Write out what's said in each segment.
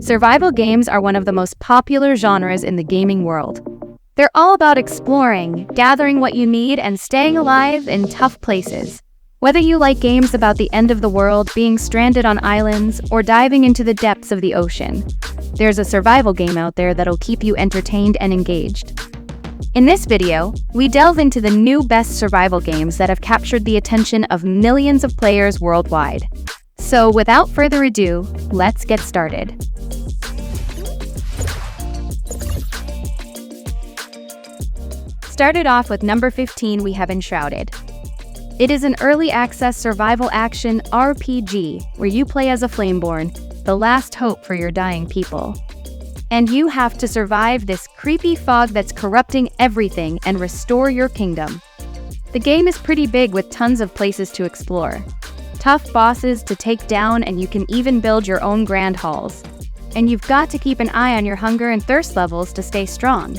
Survival games are one of the most popular genres in the gaming world. They're all about exploring, gathering what you need, and staying alive in tough places. Whether you like games about the end of the world, being stranded on islands, or diving into the depths of the ocean, there's a survival game out there that'll keep you entertained and engaged. In this video, we delve into the new best survival games that have captured the attention of millions of players worldwide. So without further ado, let's get started. Started off with number 15, we have Enshrouded. It is an early access survival action RPG where you play as a Flameborn, the last hope for your dying people. And you have to survive this creepy fog that's corrupting everything and restore your kingdom. The game is pretty big with tons of places to explore, tough bosses to take down, and you can even build your own grand halls. And you've got to keep an eye on your hunger and thirst levels to stay strong.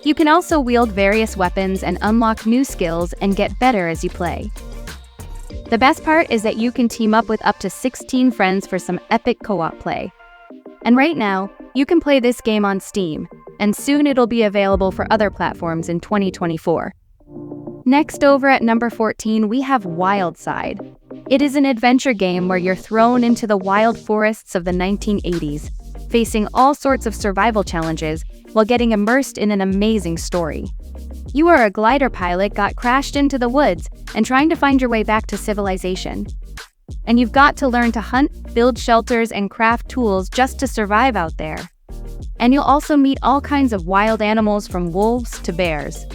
You can also wield various weapons and unlock new skills and get better as you play. The best part is that you can team up with up to 16 friends for some epic co-op play. And right now, you can play this game on Steam, and soon it'll be available for other platforms in 2024. Next, over at number 14, we have Wildside. It is an adventure game where you're thrown into the wild forests of the 1980s, facing all sorts of survival challenges while getting immersed in an amazing story. You are a glider pilot got crashed into the woods and trying to find your way back to civilization. And you've got to learn to hunt, build shelters, and craft tools just to survive out there. And you'll also meet all kinds of wild animals from wolves to bears,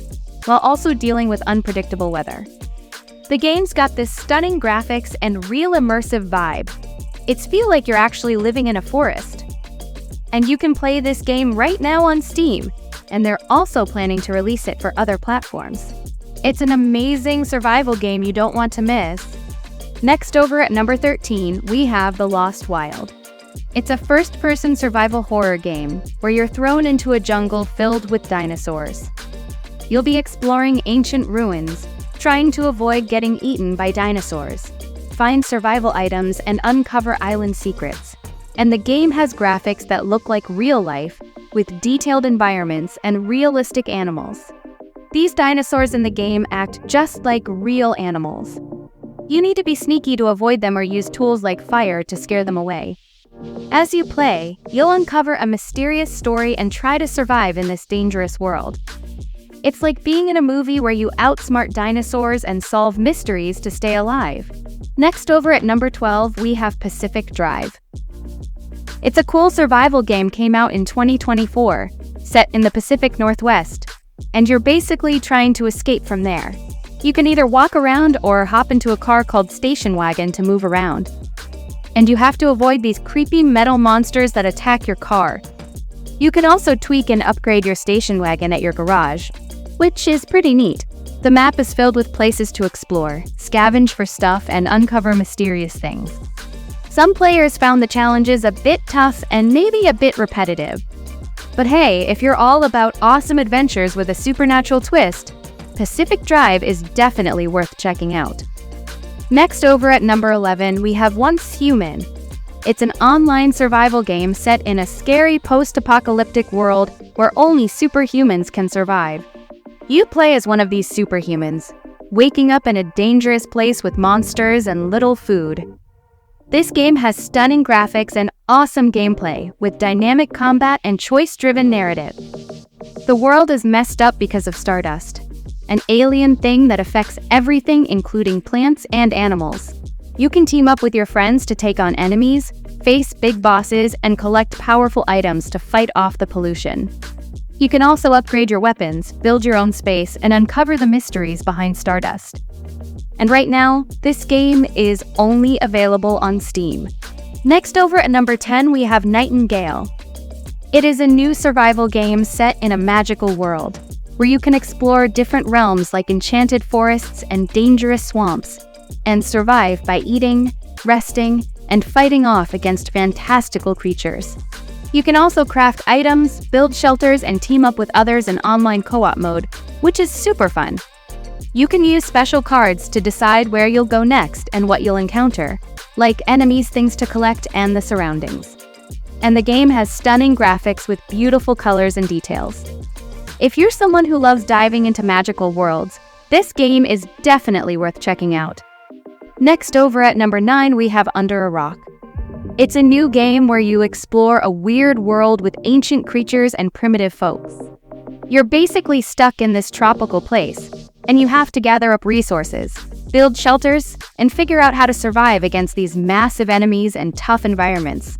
while also dealing with unpredictable weather. The game's got this stunning graphics and real immersive vibe. It's feel like you're actually living in a forest. And you can play this game right now on Steam, and they're also planning to release it for other platforms. It's an amazing survival game you don't want to miss. Next, over at number 13, we have The Lost Wild. It's a first-person survival horror game where you're thrown into a jungle filled with dinosaurs. You'll be exploring ancient ruins, trying to avoid getting eaten by dinosaurs, find survival items, and uncover island secrets. And the game has graphics that look like real life, with detailed environments and realistic animals. These dinosaurs in the game act just like real animals. You need to be sneaky to avoid them or use tools like fire to scare them away. As you play, you'll uncover a mysterious story and try to survive in this dangerous world. It's like being in a movie where you outsmart dinosaurs and solve mysteries to stay alive. Next, over at number 12, we have Pacific Drive. It's a cool survival game came out in 2024, set in the Pacific Northwest, and you're basically trying to escape from there. You can either walk around or hop into a car called Station Wagon to move around. And you have to avoid these creepy metal monsters that attack your car. You can also tweak and upgrade your station wagon at your garage, which is pretty neat. The map is filled with places to explore, scavenge for stuff, and uncover mysterious things. Some players found the challenges a bit tough and maybe a bit repetitive. But hey, if you're all about awesome adventures with a supernatural twist, Pacific Drive is definitely worth checking out. Next, over at number 11, we have Once Human. It's an online survival game set in a scary post-apocalyptic world where only superhumans can survive. You play as one of these superhumans, waking up in a dangerous place with monsters and little food. This game has stunning graphics and awesome gameplay with dynamic combat and choice-driven narrative. The world is messed up because of Stardust, an alien thing that affects everything including plants and animals. You can team up with your friends to take on enemies, face big bosses, and collect powerful items to fight off the pollution. You can also upgrade your weapons, build your own space, and uncover the mysteries behind Stardust. And right now, this game is only available on Steam. Next, over at number 10, we have Nightingale. It is a new survival game set in a magical world, where you can explore different realms like enchanted forests and dangerous swamps, and survive by eating, resting, and fighting off against fantastical creatures. You can also craft items, build shelters, and team up with others in online co-op mode, which is super fun. You can use special cards to decide where you'll go next and what you'll encounter, like enemies, things to collect, and the surroundings. and the game has stunning graphics with beautiful colors and details. If you're someone who loves diving into magical worlds, this game is definitely worth checking out. Next, over at number 9, we have Under a Rock. It's a new game where you explore a weird world with ancient creatures and primitive folks. You're basically stuck in this tropical place, and you have to gather up resources, build shelters, and figure out how to survive against these massive enemies and tough environments.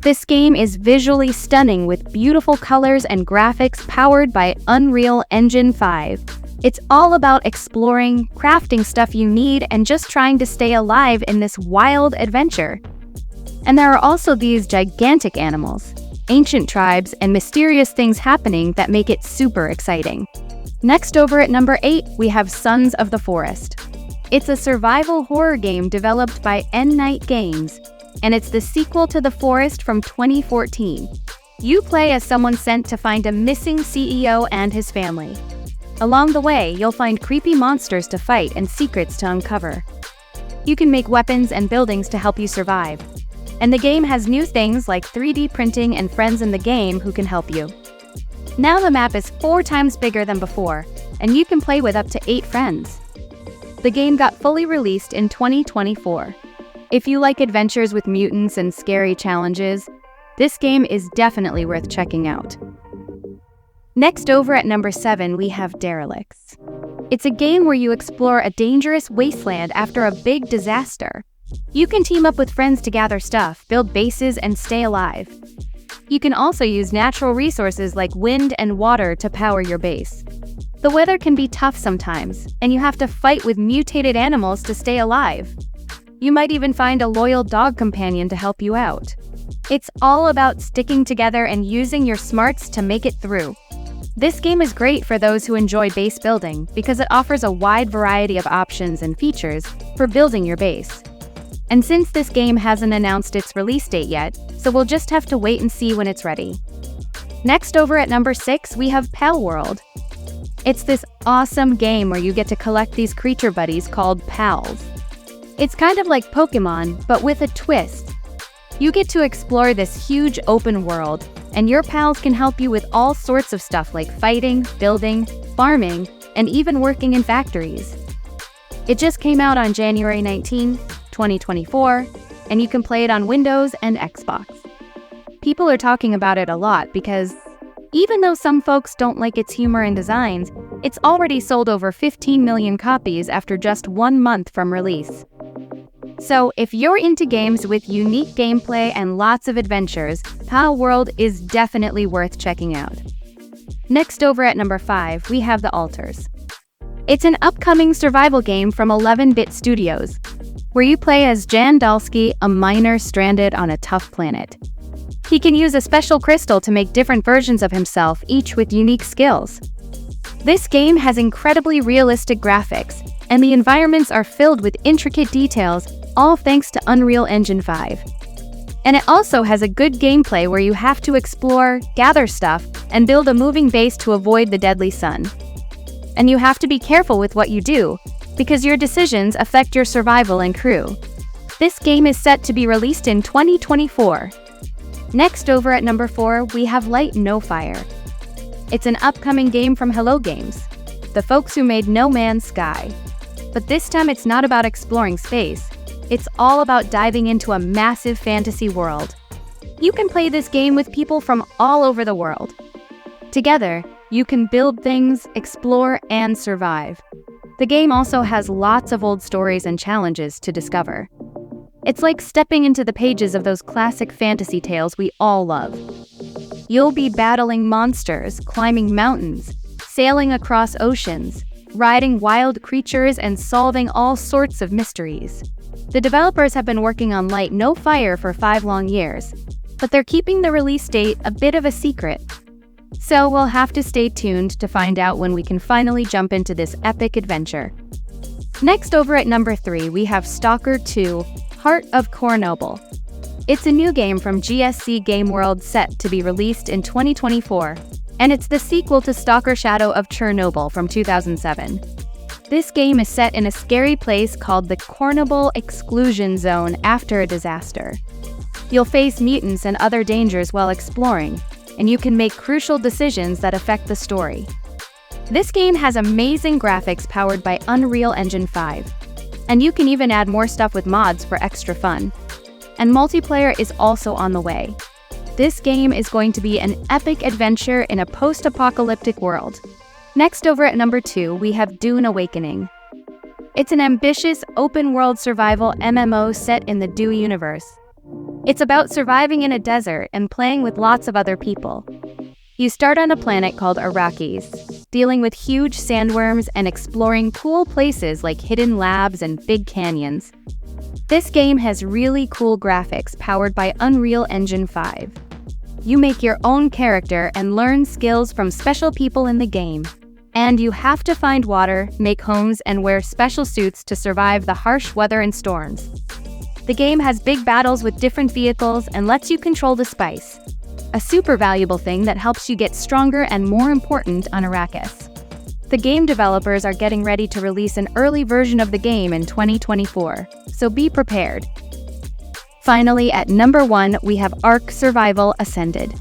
This game is visually stunning with beautiful colors and graphics powered by Unreal Engine 5. It's all about exploring, crafting stuff you need, and just trying to stay alive in this wild adventure. And there are also these gigantic animals, ancient tribes, and mysterious things happening that make it super exciting. Next, over at number 8, we have Sons of the Forest. It's a survival horror game developed by N-Night Games, and it's the sequel to The Forest from 2014. You play as someone sent to find a missing CEO and his family. Along the way, you'll find creepy monsters to fight and secrets to uncover. You can make weapons and buildings to help you survive. And the game has new things like 3D printing and friends in the game who can help you. Now the map is 4 times bigger than before, and you can play with up to 8 friends. The game got fully released in 2024. If you like adventures with mutants and scary challenges, this game is definitely worth checking out. Next, over at number 7, we have Derelicts. It's a game where you explore a dangerous wasteland after a big disaster. You can team up with friends to gather stuff, build bases, and stay alive. You can also use natural resources like wind and water to power your base. The weather can be tough sometimes, and you have to fight with mutated animals to stay alive. You might even find a loyal dog companion to help you out. It's all about sticking together and using your smarts to make it through. This game is great for those who enjoy base building because it offers a wide variety of options and features for building your base. And since this game hasn't announced its release date yet, so we'll just have to wait and see when it's ready. Next, over at number 6, we have Palworld. It's this awesome game where you get to collect these creature buddies called pals. It's kind of like Pokemon, but with a twist. You get to explore this huge open world, and your pals can help you with all sorts of stuff like fighting, building, farming, and even working in factories. It just came out on January 19, 2024, and you can play it on Windows and Xbox. People are talking about it a lot because even though some folks don't like its humor and designs, it's already sold over 15 million copies after just 1 month from release. So if you're into games with unique gameplay and lots of adventures, Palworld is definitely worth checking out. Next, over at number 5, we have The Alters. It's an upcoming survival game from 11-Bit Studios, where you play as Jan Dalsky, a miner stranded on a tough planet. He can use a special crystal to make different versions of himself, each with unique skills. This game has incredibly realistic graphics, and the environments are filled with intricate details, all thanks to Unreal Engine 5. And it also has a good gameplay where you have to explore, gather stuff, and build a moving base to avoid the deadly sun. And you have to be careful with what you do, because your decisions affect your survival and crew. This game is set to be released in 2024. Next, over at number 4, we have Light No Fire. It's an upcoming game from Hello Games, the folks who made No Man's Sky. But this time it's not about exploring space. It's all about diving into a massive fantasy world. You can play this game with people from all over the world. Together, you can build things, explore, and survive. The game also has lots of old stories and challenges to discover. It's like stepping into the pages of those classic fantasy tales we all love. You'll be battling monsters, climbing mountains, sailing across oceans, riding wild creatures, and solving all sorts of mysteries. The developers have been working on Light No Fire for 5 long years, but they're keeping the release date a bit of a secret. So we'll have to stay tuned to find out when we can finally jump into this epic adventure. Next, over at number 3, we have Stalker 2: Heart of Chernobyl. It's a new game from GSC Game World set to be released in 2024, and it's the sequel to Stalker Shadow of Chernobyl from 2007. This game is set in a scary place called the Chernobyl Exclusion Zone after a disaster. You'll face mutants and other dangers while exploring, and you can make crucial decisions that affect the story. This game has amazing graphics powered by Unreal Engine 5. And you can even add more stuff with mods for extra fun. And multiplayer is also on the way. This game is going to be an epic adventure in a post-apocalyptic world. Next, over at number 2, we have Dune Awakening. It's an ambitious, open-world survival MMO set in the Dune universe. It's about surviving in a desert and playing with lots of other people. You start on a planet called Arrakis, dealing with huge sandworms and exploring cool places like hidden labs and big canyons. This game has really cool graphics powered by Unreal Engine 5. You make your own character and learn skills from special people in the game. And you have to find water, make homes, and wear special suits to survive the harsh weather and storms. The game has big battles with different vehicles and lets you control the spice, a super valuable thing that helps you get stronger and more important on Arrakis. The game developers are getting ready to release an early version of the game in 2024, so be prepared. Finally, at number 1, we have Ark Survival Ascended.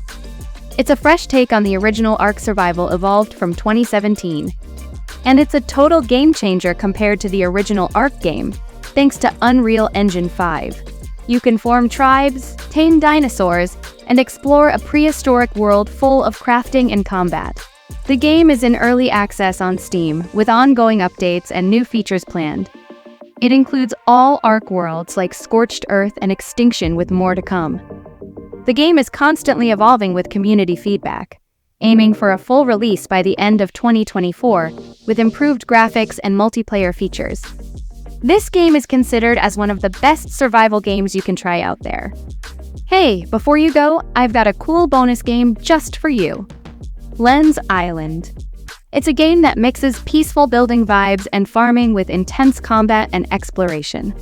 It's a fresh take on the original Ark Survival evolved from 2017. And it's a total game changer compared to the original Ark game, thanks to Unreal Engine 5. You can form tribes, tame dinosaurs, and explore a prehistoric world full of crafting and combat. The game is in early access on Steam, with ongoing updates and new features planned. It includes all Ark worlds like Scorched Earth and Extinction, with more to come. The game is constantly evolving with community feedback, aiming for a full release by the end of 2024, with improved graphics and multiplayer features. This game is considered as one of the best survival games you can try out there. Hey, before you go, I've got a cool bonus game just for you. Lens Island. It's a game that mixes peaceful building vibes and farming with intense combat and exploration.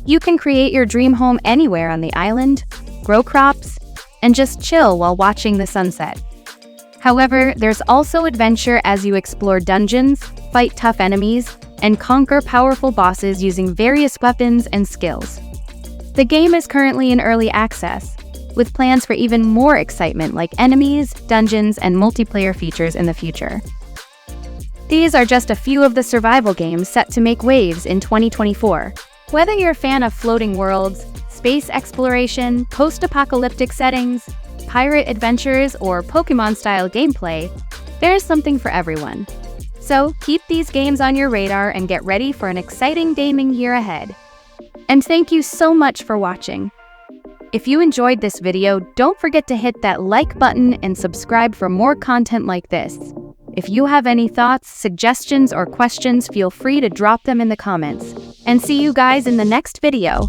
You can create your dream home anywhere on the island, grow crops, and just chill while watching the sunset. However, there's also adventure as you explore dungeons, fight tough enemies, and conquer powerful bosses using various weapons and skills. The game is currently in early access, with plans for even more excitement like enemies, dungeons, and multiplayer features in the future. These are just a few of the survival games set to make waves in 2024. Whether you're a fan of floating worlds, space exploration, post-apocalyptic settings, pirate adventures, or Pokemon-style gameplay, there's something for everyone. So keep these games on your radar and get ready for an exciting gaming year ahead. And thank you so much for watching. If you enjoyed this video, don't forget to hit that like button and subscribe for more content like this. If you have any thoughts, suggestions, or questions, feel free to drop them in the comments. And see you guys in the next video.